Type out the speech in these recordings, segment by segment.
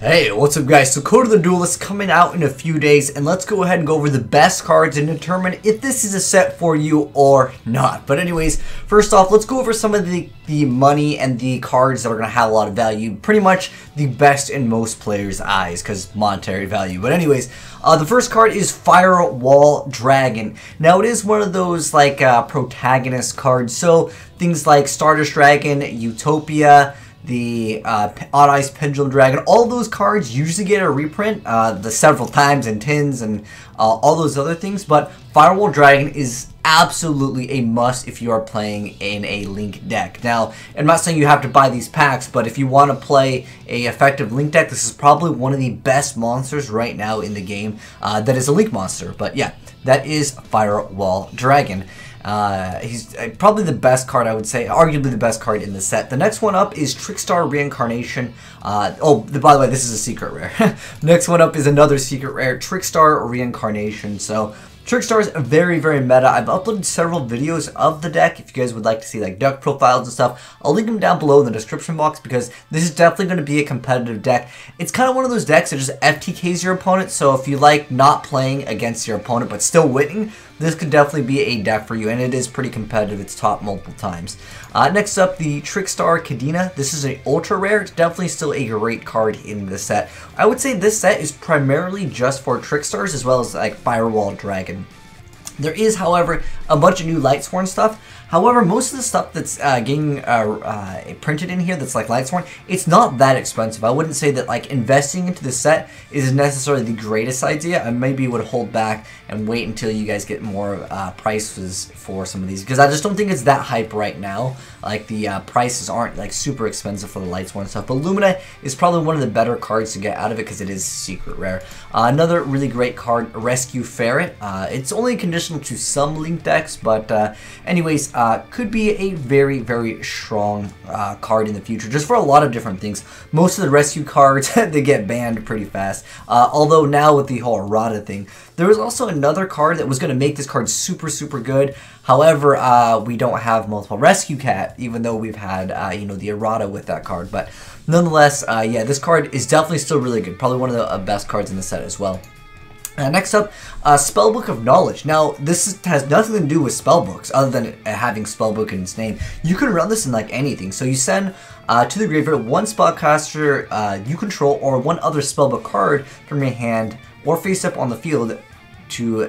Hey, what's up guys? So Code of the Duelist coming out in a few days, and let's go ahead and go over the best cards and determine if this is a set for you or not. But anyways, first off, let's go over some of the money and the cards that are going to have a lot of value. Pretty much the best in most players' eyes, because monetary value. But anyways, the first card is Firewall Dragon. Now it is one of those like protagonist cards, so things like Stardust Dragon, Utopia, the Odd Eyes Pendulum Dragon, all those cards usually get a reprint the several times in tins and all those other things, but Firewall Dragon is absolutely a must if you are playing in a Link deck. Now, I'm not saying you have to buy these packs, but if you want to play a effective Link deck, this is probably one of the best monsters right now in the game that is a Link monster. But yeah, that is Firewall Dragon. He's probably the best card, I would say, arguably the best card in the set. The next one up is Trickstar Reincarnation. By the way, this is a secret rare. Next one up is another secret rare, Trickstar Reincarnation. So Trickstar is very, very meta. I've uploaded several videos of the deck. If you guys would like to see like deck profiles and stuff, I'll link them down below in the description box because this is definitely going to be a competitive deck. It's kind of one of those decks that just FTKs your opponent, so if you like not playing against your opponent but still winning, this could definitely be a deck for you, and it is pretty competitive. It's top multiple times. Next up, the Trickstar Kadena. This is an ultra rare. It's definitely still a great card in the set. I would say this set is primarily just for Trickstars as well as like Firewall Dragon. There is, however, a bunch of new Lightsworn stuff. However, most of the stuff that's getting printed in here that's like Lightsworn, it's not that expensive. I wouldn't say that like investing into the set is necessarily the greatest idea. I maybe would hold back and wait until you guys get more prices for some of these, because I just don't think it's that hype right now. Like the prices aren't like super expensive for the Lightsworn stuff. But Lumina is probably one of the better cards to get out of it because it is secret rare. Another really great card, Rescue Ferret. It's only conditional to some Link decks, but anyways, could be a very, very strong card in the future, just for a lot of different things. Most of the rescue cards, they get banned pretty fast. Although now with the whole errata thing, there was also another card that was going to make this card super, super good. However, we don't have multiple rescue cat, even though we've had, you know, the errata with that card. But nonetheless, yeah, this card is definitely still really good. Probably one of the best cards in the set as well. Next up, Spellbook of Knowledge. Now, this has nothing to do with spellbooks, other than having spellbook in its name. You can run this in like anything. So you send to the graveyard one spellcaster you control or one other spellbook card from your hand or face up on the field to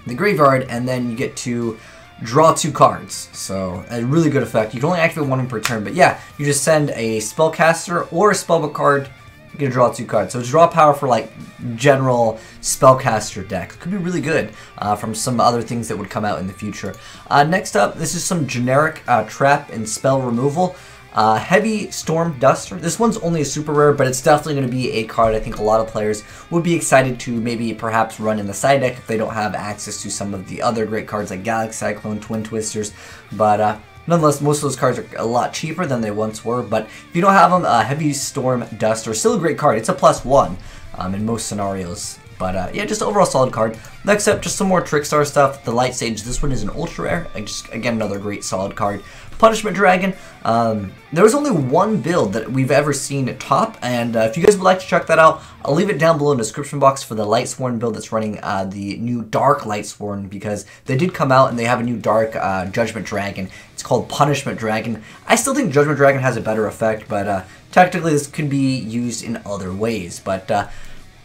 the graveyard, and then you get to draw 2 cards. So a really good effect. You can only activate 1 per turn, but yeah, you just send a spellcaster or a spellbook card. You can draw 2 cards. So it's draw power for like general spellcaster deck. Could be really good from some other things that would come out in the future. Next up, this is some generic trap and spell removal. Heavy Storm Duster. This one's only a super rare, but it's definitely going to be a card I think a lot of players would be excited to maybe perhaps run in the side deck if they don't have access to some of the other great cards like Galaxy Cyclone, Twin Twisters. But nonetheless, most of those cards are a lot cheaper than they once were. But if you don't have them, Heavy Storm Duster, still a great card. It's a +1 in most scenarios. But yeah, just overall solid card. Next up, just some more Trickstar stuff. The Light Sage. This one is an ultra rare. Again, another great solid card. Punishment Dragon. There was only one build that we've ever seen at top, and if you guys would like to check that out, I'll leave it down below in the description box for the Lightsworn build that's running the new Dark Lightsworn, because they did come out and they have a new Dark Judgment Dragon. It's called Punishment Dragon. I still think Judgment Dragon has a better effect, but technically this can be used in other ways. But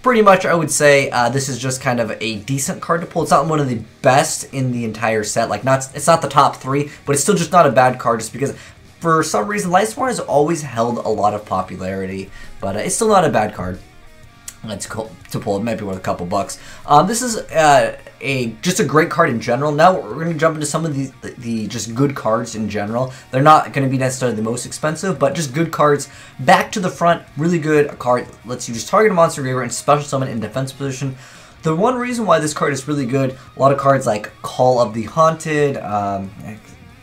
pretty much, I would say this is just kind of a decent card to pull. It's not one of the best in the entire set. Like, it's not the top 3, but it's still just not a bad card. Just because, for some reason, Lightsworn has always held a lot of popularity, but it's still not a bad card. It's cool to pull. It might be worth a couple bucks. This is just a great card in general. Now we're going to jump into some of the just good cards in general. They're not going to be necessarily the most expensive, but just good cards. Back to the front, really good. A card lets you just target a monster graveyard and special summon in defense position. The one reason why this card is really good, a lot of cards like Call of the Haunted, I'm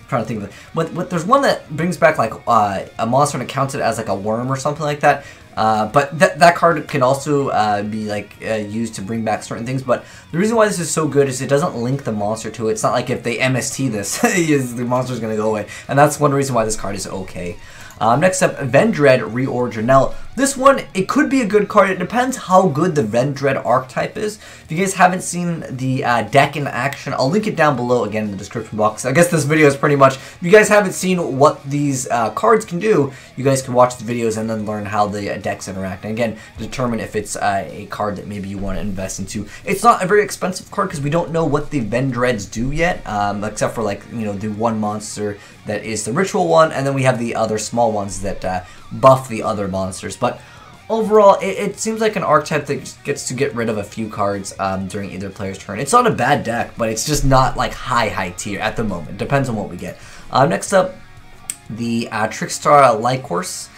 trying to think of it. But there's one that brings back like a monster and it counts it as like a worm or something like that. But that card can also be like used to bring back certain things. But the reason why this is so good is it doesn't link the monster to it. It's not like if they MST this, the monster's going to go away. And that's one reason why this card is okay. Next up, VENDREAD Reorigin. Now, this one, it could be a good card. It depends how good the VENDREAD archetype is. If you guys haven't seen the deck in action, I'll link it down below again in the description box. I guess this video is pretty much, if you guys haven't seen what these cards can do, you guys can watch the videos and then learn how the decks interact. And again, determine if it's a card that maybe you want to invest into. It's not a very expensive card because we don't know what the VENDREADs do yet, except for, like, you know, the one monster that is the ritual one, and then we have the other small ones that buff the other monsters. But overall, it seems like an archetype that just gets to get rid of a few cards during either player's turn. It's not a bad deck, but it's just not like high tier at the moment. Depends on what we get. Next up, the Trickstar Lightsworn.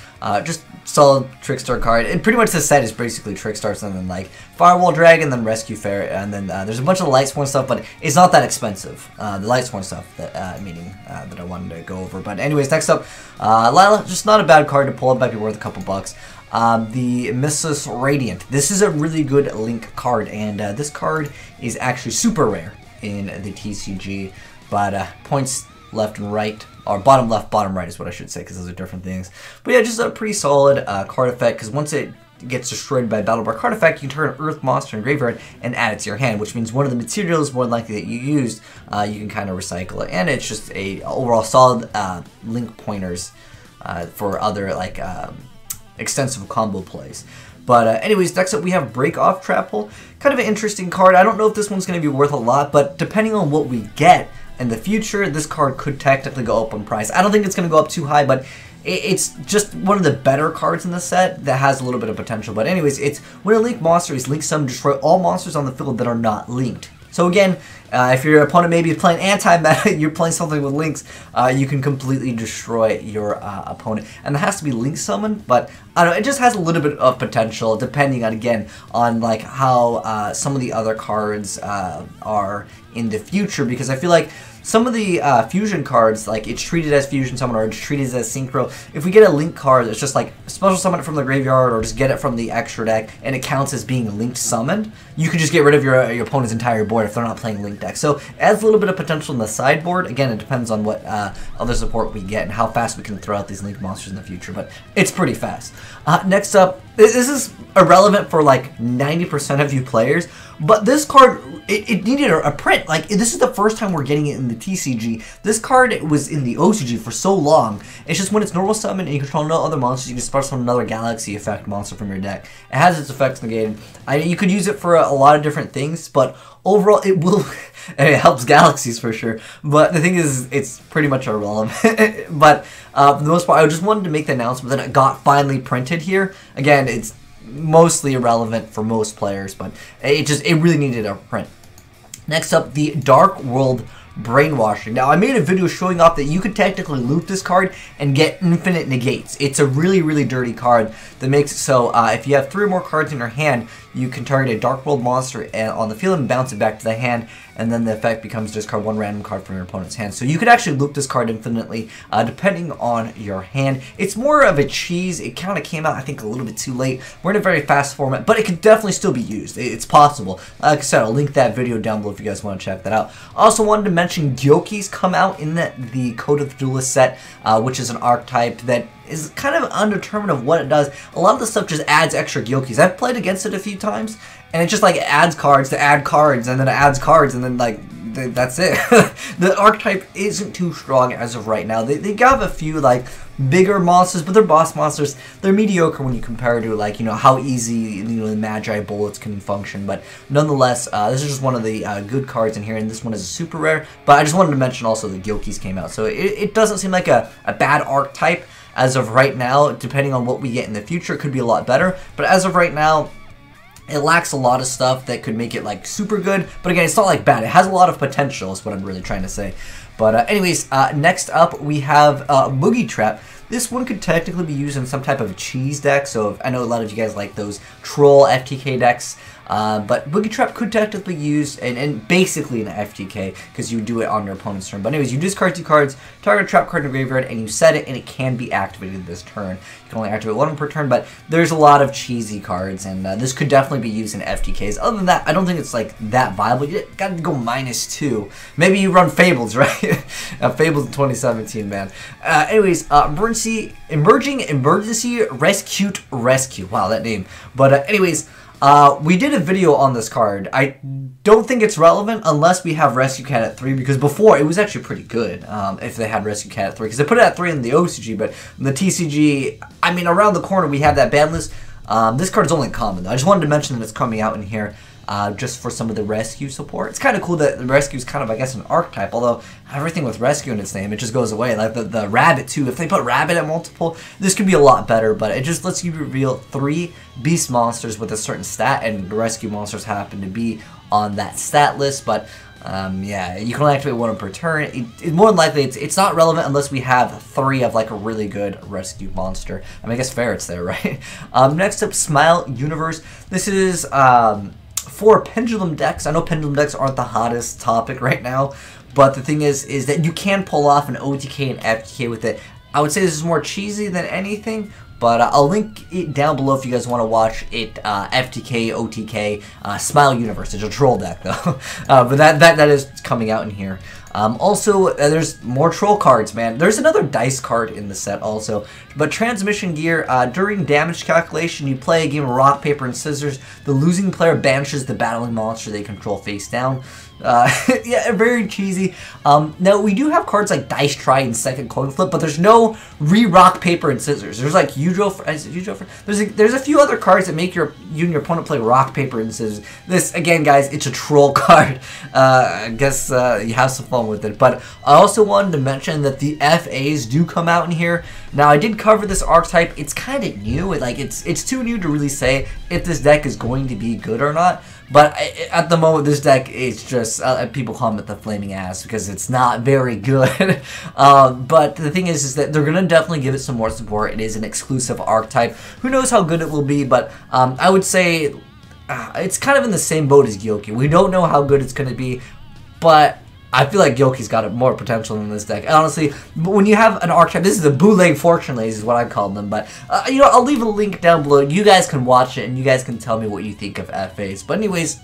Just solid Trickstar card. And pretty much the set is basically Trickstars and then like Firewall Dragon, then Rescue Ferret, and then there's a bunch of Lightsworn stuff, but it's not that expensive. The Lightsworn stuff, that meaning that I wanted to go over. But anyways, next up, Lila, just not a bad card to pull. It might be worth a couple bucks. The Mrs. Radiant. This is a really good Link card, and this card is actually super rare in the TCG, but points left and right, or bottom left, bottom right is what I should say, because those are different things. But yeah, just a pretty solid card effect, because once it gets destroyed by a Battle Bar card effect, you can turn an Earth monster in graveyard and add it to your hand, which means one of the materials more likely that you used, you can kind of recycle it, and it's just a overall solid Link pointers for other like extensive combo plays. But anyways, next up we have Break Off Trapple. Kind of an interesting card. I don't know if this one's going to be worth a lot, but depending on what we get in the future, this card could technically go up in price. I don't think it's going to go up too high, but it's just one of the better cards in the set that has a little bit of potential. But anyways, it's when a Link monster is linked summon, destroy all monsters on the field that are not linked. So again, if your opponent maybe is playing anti-meta, you're playing something with links, you can completely destroy your opponent. And that has to be link summoned, but I don't know, it just has a little bit of potential depending on, again, on like how some of the other cards are in the future, because I feel like some of the fusion cards, like it's treated as fusion summon or it's treated as synchro. If we get a link card, it's just like special summon it from the graveyard or just get it from the extra deck and it counts as being linked summoned, you can just get rid of your opponent's entire board if they're not playing link deck. So it adds a little bit of potential in the sideboard. Again, it depends on what other support we get and how fast we can throw out these link monsters in the future, but it's pretty fast. Next up, this is irrelevant for like 90% of you players, but this card, it needed a print. Like, this is the first time we're getting it in the TCG. This card was in the OCG for so long. It's just when it's normal summon and you control no other monsters, you can special summon another Galaxy effect monster from your deck. It has its effects negated. You could use it for a lot of different things, but overall it will, and it helps Galaxies for sure. But the thing is, it's pretty much irrelevant. But for the most part, I just wanted to make the announcement that it got finally printed here. Again, it's mostly irrelevant for most players, but it really needed a print. Next up, the Dark World Brainwashing. Now, I made a video showing off that you could technically loot this card and get infinite negates. It's a really dirty card that makes it so if you have 3 or more cards in your hand, you can target a Dark World monster on the field and bounce it back to the hand, and then the effect becomes discard 1 random card from your opponent's hand. So you could actually loop this card infinitely, depending on your hand. It's more of a cheese. It kind of came out, I think, a little bit too late. We're in a very fast format, but it could definitely still be used. It's possible. Like I said, I'll link that video down below if you guys want to check that out. I also wanted to mention Gyokis come out in the Code of the Duelist set, which is an archetype that is kind of undetermined of what it does. A lot of the stuff just adds extra Gyokis. I've played against it a few times, and it just like adds cards to add cards, and then it adds cards, and then like that's it. The archetype isn't too strong as of right now. They got a few like bigger monsters, but they're boss monsters. They're mediocre when you compare to like, you know, how easy, you know, the Magi bullets can function. But nonetheless, this is just one of the good cards in here, and this one is a super rare. But I just wanted to mention also the Gyokis came out, so it doesn't seem like a bad archetype as of right now. Depending on what we get in the future, it could be a lot better. But as of right now, it lacks a lot of stuff that could make it like super good, but again, it's not like bad. It has a lot of potential is what I'm really trying to say. But anyways, next up we have Boogie Trap. This one could technically be used in some type of cheese deck, so I know a lot of you guys like those troll FTK decks. But Boogie Trap could technically be used and basically an FTK because you do it on your opponent's turn. But anyways, you discard 2 cards, target a trap card in the graveyard, and you set it, and it can be activated this turn. You can only activate 1 per turn, but there's a lot of cheesy cards, and this could definitely be used in FTKs. Other than that, I don't think it's like that viable. You gotta go -2. Maybe you run Fables, right? Fables in 2017, man. Anyways, Burn emerging emergency rescue. Wow, that name. But anyways, we did a video on this card. I don't think it's relevant unless we have Rescue Cat at 3, because before it was actually pretty good if they had Rescue Cat at 3, because they put it at 3 in the OCG, but in the TCG, I mean, around the corner we have that ban list. This card's only common though. I just wanted to mention that it's coming out in here just for some of the rescue support. It's kind of cool that the rescue is kind of, I guess, an archetype, although everything with rescue in its name, it just goes away. Like the rabbit too. If they put rabbit at multiple, this could be a lot better, but it just lets you reveal 3 beast monsters with a certain stat, and the rescue monsters happen to be on that stat list. But yeah, you can only activate 1 per turn. More than likely, it's not relevant unless we have 3 of like a really good rescue monster. I mean, I guess Ferret's there, right? Next up, Smile Universe. This is for pendulum decks. I know pendulum decks aren't the hottest topic right now, but the thing is that you can pull off an OTK and FTK with it. I would say this is more cheesy than anything, but I'll link it down below if you guys want to watch it. FTK, OTK, Smile Universe. It's a troll deck though, but that is coming out in here. Also, there's more troll cards, man. There's another dice card in the set also. But Transmission Gear, during damage calculation, you play a game of rock, paper, and scissors. The losing player banishes the battling monster they control face down. Yeah, very cheesy. Now, we do have cards like Dice Try and Second Coin Flip, but there's no rock, paper, and scissors. There's like there's a few other cards that make you and your opponent play rock, paper, and scissors. This, again, guys, it's a troll card. I guess you have some fun with it. But I also wanted to mention that the FAs do come out in here. Now, I did cover this archetype. It's kind of new. It's too new to really say if this deck is going to be good or not. But at the moment, this deck is just, people call it the flaming ass because it's not very good. But the thing is that they're going to definitely give it some more support. It is an exclusive archetype. Who knows how good it will be, but I would say it's kind of in the same boat as Gyoki. We don't know how good it's going to be, but I feel like Gyoki's got more potential in this deck. Honestly, when you have an archetype, this is a bootleg Fortune Lays is what I call them. But, you know, I'll leave a link down below. You guys can watch it, and you guys can tell me what you think of FAs. But anyways,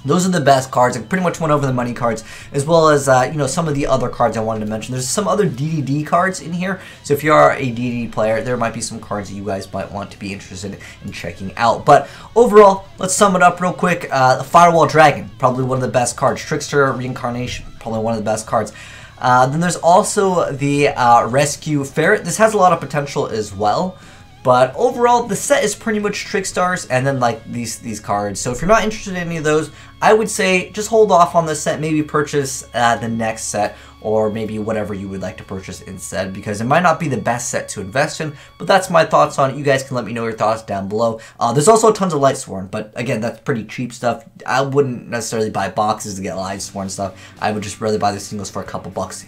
those are the best cards. I pretty much went over the money cards, as well as, you know, some of the other cards I wanted to mention. There's some other DDD cards in here. So if you are a DDD player, there might be some cards that you guys might want to be interested in checking out. But overall, let's sum it up real quick. Firewall Dragon, probably one of the best cards. Trickstar Reincarnation, probably one of the best cards. Then there's also the Rescue Ferret. This has a lot of potential as well. But overall, the set is pretty much Trickstars and then like these cards. So if you're not interested in any of those, I would say just hold off on this set. Maybe purchase the next set, or maybe whatever you would like to purchase instead, because it might not be the best set to invest in. But that's my thoughts on it. You guys can let me know your thoughts down below. There's also tons of Lightsworn, but again, that's pretty cheap stuff. I wouldn't necessarily buy boxes to get Lightsworn stuff. I would just rather buy the singles for a couple bucks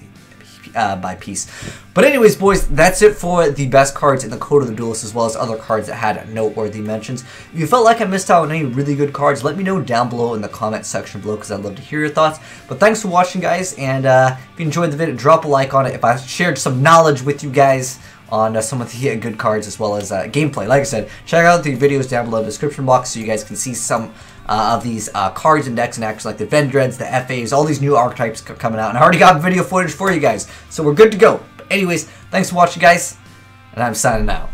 by piece. But anyways, boys, that's it for the best cards in the Code of the Duelist, as well as other cards that had noteworthy mentions. If you felt like I missed out on any really good cards, let me know down below in the comment section below, because I'd love to hear your thoughts. But thanks for watching, guys, and if you enjoyed the video, drop a like on it. If I shared some knowledge with you guys on some of the good cards, as well as gameplay, like I said, check out the videos down below in the description box so you guys can see some of these cards and decks and actions like the VENDREADs, the FAs, all these new archetypes coming out. And I already got video footage for you guys, so we're good to go. But anyways, thanks for watching, guys, and I'm signing out.